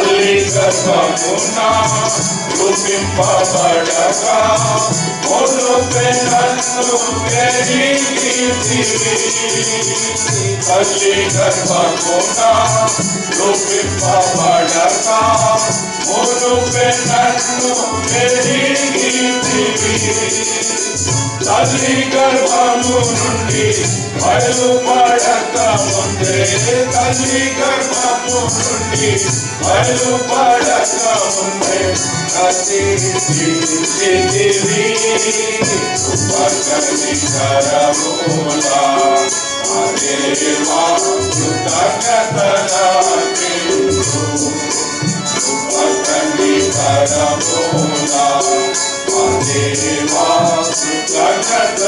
తల్లి గర్భమున రూపింపబడగా మునుపే నన్ను ఎరిగితివి. తల్లి గర్భమున రూపింపబడగా మునుపే నన్ను ఎరిగితివి. తల్లి గర్భము నుండి బయలుపడక ముందే, తల్లి గర్భము నుండి బయలుపడక ముందే రచించితివి. ఉపకరికరములా మా దేవా కృతజ్ఞతలర్పించు. ఉపకరికరములా మా దేవా కృతజ్ఞతలర్పించు.